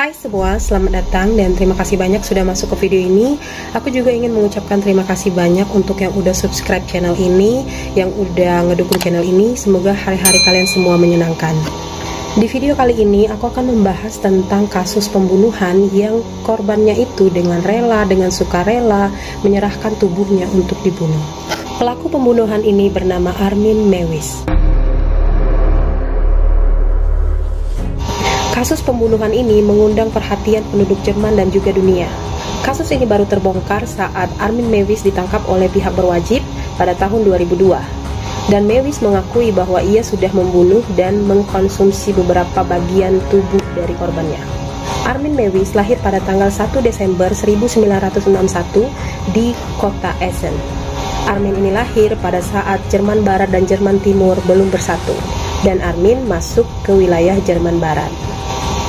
Hai semua, selamat datang dan terima kasih banyak sudah masuk ke video ini. Aku juga ingin mengucapkan terima kasih banyak untuk yang udah subscribe channel ini, yang udah ngedukung channel ini. Semoga hari-hari kalian semua menyenangkan. Di video kali ini aku akan membahas tentang kasus pembunuhan yang korbannya itu dengan rela, dengan sukarela menyerahkan tubuhnya untuk dibunuh. Pelaku pembunuhan ini bernama Armin Mewis. Kasus pembunuhan ini mengundang perhatian penduduk Jerman dan juga dunia. Kasus ini baru terbongkar saat Armin Mewis ditangkap oleh pihak berwajib pada tahun 2002. Dan Mewis mengakui bahwa ia sudah membunuh dan mengkonsumsi beberapa bagian tubuh dari korbannya. Armin Mewis lahir pada tanggal 1 Desember 1961 di kota Essen. Armin ini lahir pada saat Jerman Barat dan Jerman Timur belum bersatu, dan Armin masuk ke wilayah Jerman Barat.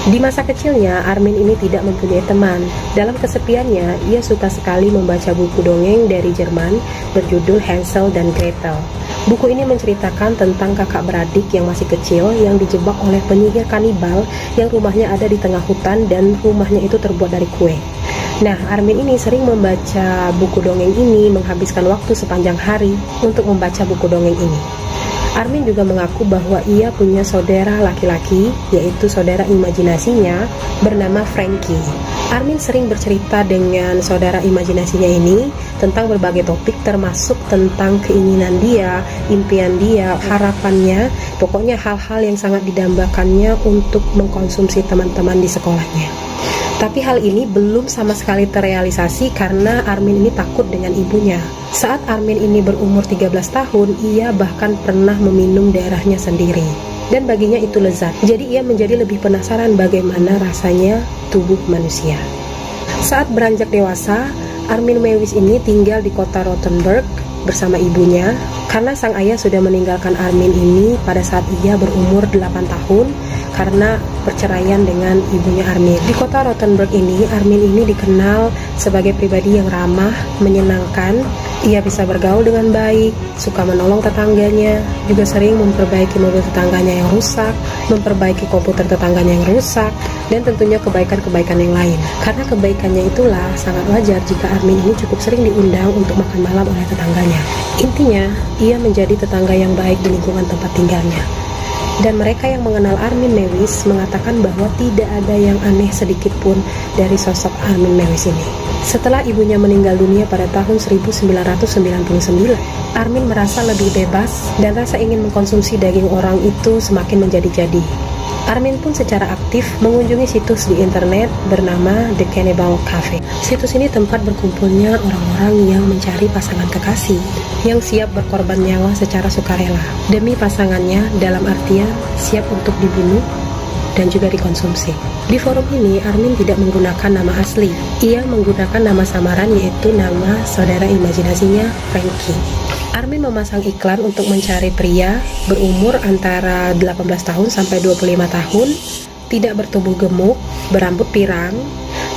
Di masa kecilnya, Armin ini tidak mempunyai teman. Dalam kesepiannya, ia suka sekali membaca buku dongeng dari Jerman berjudul Hansel dan Gretel. Buku ini menceritakan tentang kakak beradik yang masih kecil yang dijebak oleh penyihir kanibal yang rumahnya ada di tengah hutan dan rumahnya itu terbuat dari kue. Nah, Armin ini sering membaca buku dongeng ini, menghabiskan waktu sepanjang hari untuk membaca buku dongeng ini. Armin juga mengaku bahwa ia punya saudara laki-laki, yaitu saudara imajinasinya bernama Frankie. Armin sering bercerita dengan saudara imajinasinya ini tentang berbagai topik, termasuk tentang keinginan dia, impian dia, harapannya, pokoknya hal-hal yang sangat didambakannya untuk mengkonsumsi teman-teman di sekolahnya. Tapi hal ini belum sama sekali terrealisasi karena Armin ini takut dengan ibunya. Saat Armin ini berumur 13 tahun, ia bahkan pernah meminum darahnya sendiri. Dan baginya itu lezat. Jadi ia menjadi lebih penasaran bagaimana rasanya tubuh manusia. Saat beranjak dewasa, Armin Mewis ini tinggal di kota Rothenburg bersama ibunya karena sang ayah sudah meninggalkan Armin ini pada saat ia berumur 8 tahun karena perceraian dengan ibunya Armin. Di kota Rothenburg ini, Armin ini dikenal sebagai pribadi yang ramah, menyenangkan. Ia bisa bergaul dengan baik, suka menolong tetangganya, juga sering memperbaiki mobil tetangganya yang rusak, memperbaiki komputer tetangganya yang rusak, dan tentunya kebaikan-kebaikan yang lain. Karena kebaikannya itulah sangat wajar jika Armin ini cukup sering diundang untuk makan malam oleh tetangganya. Intinya, ia menjadi tetangga yang baik di lingkungan tempat tinggalnya. Dan mereka yang mengenal Armin Mewis mengatakan bahwa tidak ada yang aneh sedikit pun dari sosok Armin Mewis ini. Setelah ibunya meninggal dunia pada tahun 1999, Armin merasa lebih bebas dan rasa ingin mengkonsumsi daging orang itu semakin menjadi-jadi. Armin pun secara aktif mengunjungi situs di internet bernama The Cannibal Cafe. Situs ini tempat berkumpulnya orang-orang yang mencari pasangan kekasih yang siap berkorban nyawa secara sukarela demi pasangannya, dalam artian siap untuk dibunuh dan juga dikonsumsi. Di forum ini, Armin tidak menggunakan nama asli. Ia menggunakan nama samaran, yaitu nama saudara imajinasinya, Frankie. Armin memasang iklan untuk mencari pria berumur antara 18 tahun sampai 25 tahun, tidak bertubuh gemuk, berambut pirang.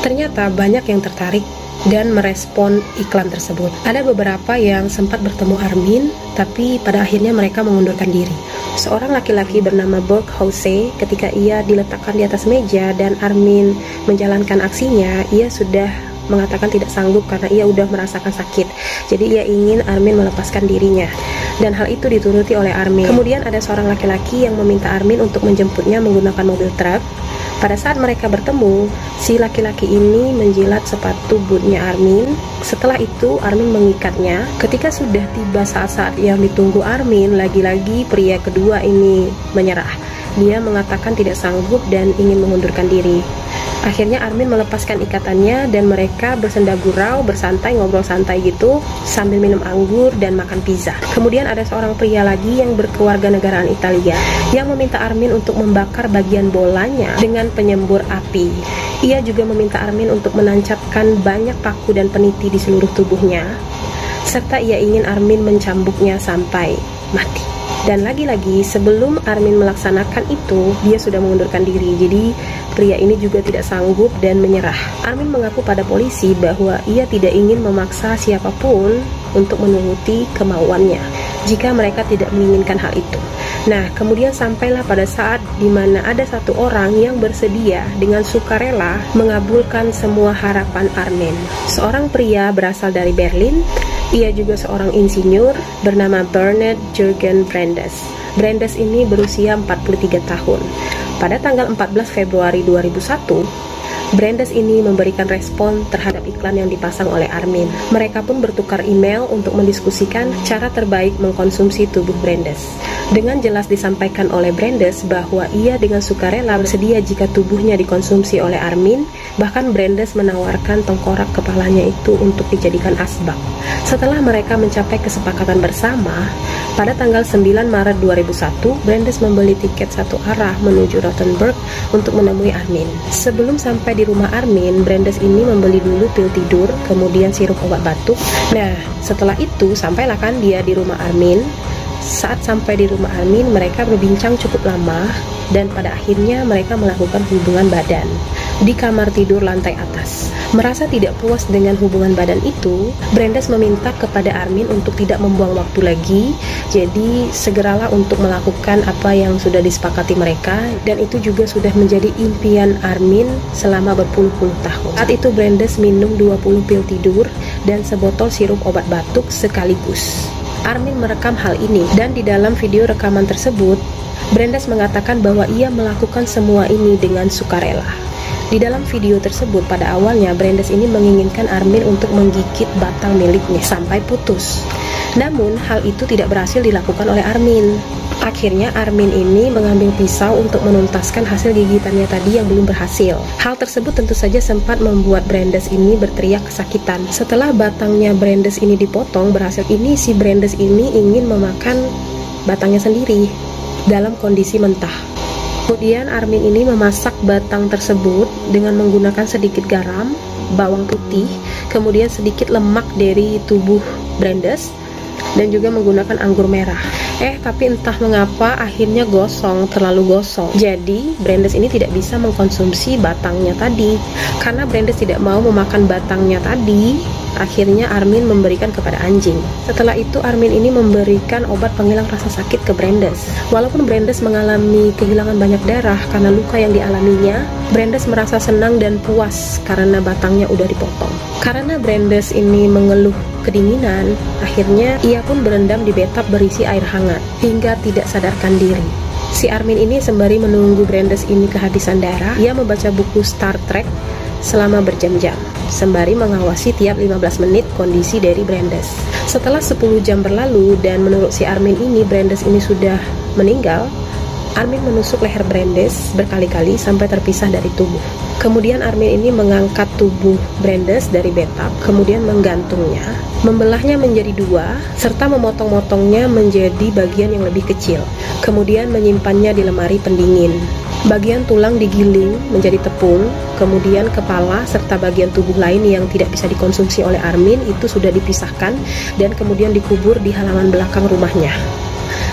Ternyata banyak yang tertarik dan merespon iklan tersebut. Ada beberapa yang sempat bertemu Armin, tapi pada akhirnya mereka mengundurkan diri. Seorang laki-laki bernama Borg Hause, ketika ia diletakkan di atas meja dan Armin menjalankan aksinya, ia sudah mengatakan tidak sanggup karena ia udah merasakan sakit. Jadi ia ingin Armin melepaskan dirinya, dan hal itu dituruti oleh Armin. Kemudian ada seorang laki-laki yang meminta Armin untuk menjemputnya menggunakan mobil truk. Pada saat mereka bertemu, si laki-laki ini menjilat sepatu bootnya Armin. Setelah itu Armin mengikatnya. Ketika sudah tiba saat-saat yang ditunggu Armin, lagi-lagi pria kedua ini menyerah. Dia mengatakan tidak sanggup dan ingin mengundurkan diri. Akhirnya Armin melepaskan ikatannya dan mereka bersenda gurau, bersantai, ngobrol santai gitu sambil minum anggur dan makan pizza. Kemudian ada seorang pria lagi yang berkewarganegaraan Italia yang meminta Armin untuk membakar bagian bolanya dengan penyembur api. Ia juga meminta Armin untuk menancapkan banyak paku dan peniti di seluruh tubuhnya, serta ia ingin Armin mencambuknya sampai mati. Dan lagi-lagi sebelum Armin melaksanakan itu, dia sudah mengundurkan diri. Jadi pria ini juga tidak sanggup dan menyerah. Armin mengaku pada polisi bahwa ia tidak ingin memaksa siapapun untuk menuruti kemauannya. jika mereka tidak menginginkan hal itu. Nah, kemudian sampailah pada saat di mana ada satu orang yang bersedia dengan sukarela mengabulkan semua harapan Armin. Seorang pria berasal dari Berlin. Ia juga seorang insinyur bernama Bernard Jürgen Brandes. Brandes ini berusia 43 tahun. Pada tanggal 14 Februari 2001, Brandes ini memberikan respon terhadap iklan yang dipasang oleh Armin. Mereka pun bertukar email untuk mendiskusikan cara terbaik mengkonsumsi tubuh Brandes. Dengan jelas disampaikan oleh Brandes bahwa ia dengan sukarela bersedia jika tubuhnya dikonsumsi oleh Armin. Bahkan Brandes menawarkan tengkorak kepalanya itu untuk dijadikan asbak. Setelah mereka mencapai kesepakatan bersama, pada tanggal 9 Maret 2001, Brandes membeli tiket satu arah menuju Rothenburg untuk menemui Armin. Sebelum sampai di rumah Armin, Brandes ini membeli dulu pil tidur, kemudian sirup obat batuk. Nah, setelah itu sampailah kan dia di rumah Armin. Saat sampai di rumah Armin, mereka berbincang cukup lama dan pada akhirnya mereka melakukan hubungan badan di kamar tidur lantai atas. Merasa tidak puas dengan hubungan badan itu, Brandes meminta kepada Armin untuk tidak membuang waktu lagi. Jadi segeralah untuk melakukan apa yang sudah disepakati mereka, dan itu juga sudah menjadi impian Armin selama berpuluh-puluh tahun. Saat itu Brandes minum 20 pil tidur dan sebotol sirup obat batuk sekaligus. Armin merekam hal ini, dan di dalam video rekaman tersebut Brandes mengatakan bahwa ia melakukan semua ini dengan sukarela. Di dalam video tersebut, pada awalnya Brandes ini menginginkan Armin untuk menggigit batang miliknya sampai putus. Namun, hal itu tidak berhasil dilakukan oleh Armin. Akhirnya Armin ini mengambil pisau untuk menuntaskan hasil gigitannya tadi yang belum berhasil. Hal tersebut tentu saja sempat membuat Brandes ini berteriak kesakitan. Setelah batangnya Brandes ini dipotong berhasil, ini si Brandes ini ingin memakan batangnya sendiri dalam kondisi mentah. Kemudian Armin ini memasak batang tersebut dengan menggunakan sedikit garam, bawang putih, kemudian sedikit lemak dari tubuh Brandes, dan juga menggunakan anggur merah. Tapi entah mengapa akhirnya gosong, terlalu gosong. Jadi Brandes ini tidak bisa mengkonsumsi batangnya tadi. Karena Brandes tidak mau memakan batangnya tadi, akhirnya Armin memberikan kepada anjing. Setelah itu Armin ini memberikan obat penghilang rasa sakit ke Brandes. Walaupun Brandes mengalami kehilangan banyak darah karena luka yang dialaminya, Brandes merasa senang dan puas karena batangnya udah dipotong. Karena Brandes ini mengeluh kedinginan, akhirnya ia pun berendam di bathtub berisi air hangat hingga tidak sadarkan diri. Si Armin ini sembari menunggu Brandes ini kehabisan darah, ia membaca buku Star Trek selama berjam-jam, sembari mengawasi tiap 15 menit kondisi dari Brandes. Setelah 10 jam berlalu dan menurut si Armin ini Brandes ini sudah meninggal, Armin menusuk leher Brandes berkali-kali sampai terpisah dari tubuh. Kemudian Armin ini mengangkat tubuh Brandes dari bathtub, kemudian menggantungnya, membelahnya menjadi dua, serta memotong-motongnya menjadi bagian yang lebih kecil. Kemudian menyimpannya di lemari pendingin. Bagian tulang digiling menjadi tepung, kemudian kepala serta bagian tubuh lain yang tidak bisa dikonsumsi oleh Armin itu sudah dipisahkan dan kemudian dikubur di halaman belakang rumahnya.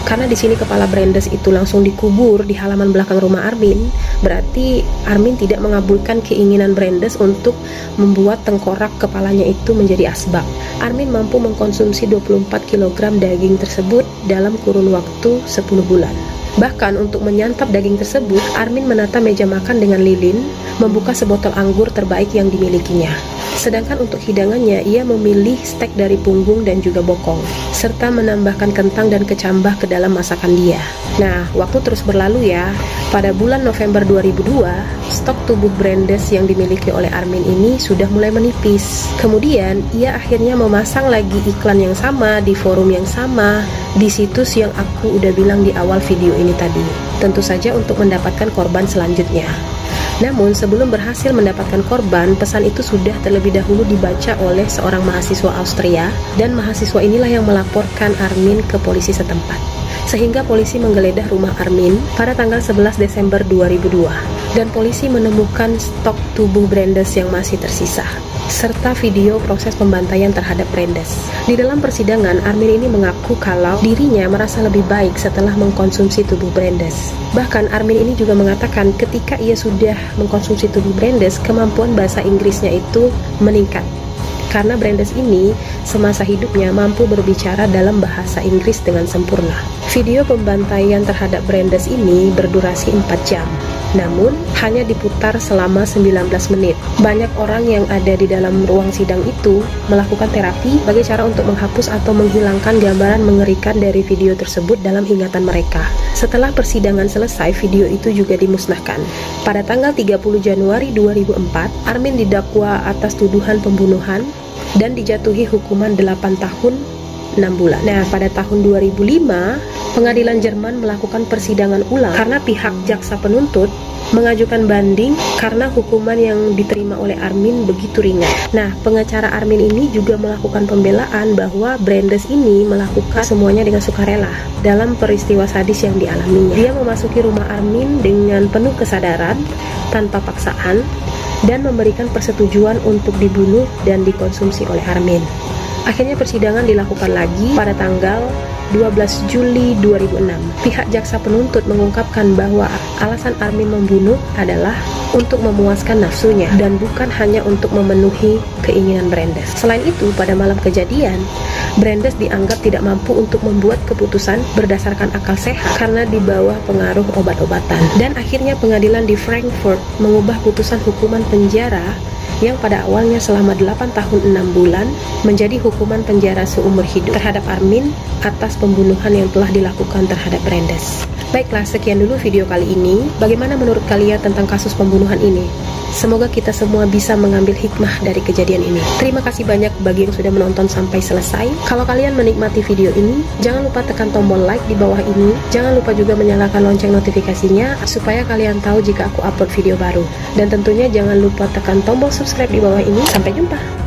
Karena di sini kepala Brandes itu langsung dikubur di halaman belakang rumah Armin, berarti Armin tidak mengabulkan keinginan Brandes untuk membuat tengkorak kepalanya itu menjadi asbak. Armin mampu mengkonsumsi 24 kg daging tersebut dalam kurun waktu 10 bulan. Bahkan untuk menyantap daging tersebut, Armin menata meja makan dengan lilin, membuka sebotol anggur terbaik yang dimilikinya. Sedangkan untuk hidangannya, ia memilih stek dari punggung dan juga bokong, serta menambahkan kentang dan kecambah ke dalam masakan dia. Nah, waktu terus berlalu ya. Pada bulan November 2002, stok tubuh Brandes yang dimiliki oleh Armin ini sudah mulai menipis. Kemudian, ia akhirnya memasang lagi iklan yang sama di forum yang sama, di situs yang aku udah bilang di awal video ini tadi. Tentu saja untuk mendapatkan korban selanjutnya. Namun sebelum berhasil mendapatkan korban, pesan itu sudah terlebih dahulu dibaca oleh seorang mahasiswa Austria, dan mahasiswa inilah yang melaporkan Armin ke polisi setempat. Sehingga polisi menggeledah rumah Armin pada tanggal 11 Desember 2002, dan polisi menemukan stok tubuh Brandes yang masih tersisa, serta video proses pembantaian terhadap Brandes. Di dalam persidangan, Armin ini mengaku kalau dirinya merasa lebih baik setelah mengkonsumsi tubuh Brandes. Bahkan Armin ini juga mengatakan ketika ia sudah mengkonsumsi tubuh Brandes, kemampuan bahasa Inggrisnya itu meningkat. karena Brandes ini semasa hidupnya mampu berbicara dalam bahasa Inggris dengan sempurna. Video pembantaian terhadap Brandes ini berdurasi 4 jam, namun hanya diputar selama 19 menit. Banyak orang yang ada di dalam ruang sidang itu melakukan terapi sebagai cara untuk menghapus atau menghilangkan gambaran mengerikan dari video tersebut dalam ingatan mereka. Setelah persidangan selesai, video itu juga dimusnahkan. Pada tanggal 30 Januari 2004, Armin didakwa atas tuduhan pembunuhan dan dijatuhi hukuman 8 tahun 6 bulan. Nah, pada tahun 2005, pengadilan Jerman melakukan persidangan ulang karena pihak jaksa penuntut mengajukan banding karena hukuman yang diterima oleh Armin begitu ringan. Nah, pengacara Armin ini juga melakukan pembelaan bahwa Brandes ini melakukan semuanya dengan sukarela dalam peristiwa sadis yang dialaminya. Dia memasuki rumah Armin dengan penuh kesadaran, tanpa paksaan, dan memberikan persetujuan untuk dibunuh dan dikonsumsi oleh Armin. Akhirnya persidangan dilakukan lagi pada tanggal 12 Juli 2006. Pihak jaksa penuntut mengungkapkan bahwa alasan Armin membunuh adalah untuk memuaskan nafsunya dan bukan hanya untuk memenuhi keinginan Brandes. Selain itu, pada malam kejadian, Brandes dianggap tidak mampu untuk membuat keputusan berdasarkan akal sehat karena di bawah pengaruh obat-obatan. Dan akhirnya pengadilan di Frankfurt mengubah putusan hukuman penjara yang pada awalnya selama 8 tahun 6 bulan menjadi hukuman penjara seumur hidup terhadap Armin atas pembunuhan yang telah dilakukan terhadap Brandes. Baiklah, sekian dulu video kali ini. Bagaimana menurut kalian tentang kasus pembunuhan ini? Semoga kita semua bisa mengambil hikmah dari kejadian ini. Terima kasih banyak bagi yang sudah menonton sampai selesai. Kalau kalian menikmati video ini, jangan lupa tekan tombol like di bawah ini. Jangan lupa juga menyalakan lonceng notifikasinya supaya kalian tahu jika aku upload video baru. Dan tentunya jangan lupa tekan tombol subscribe di bawah ini. Sampai jumpa!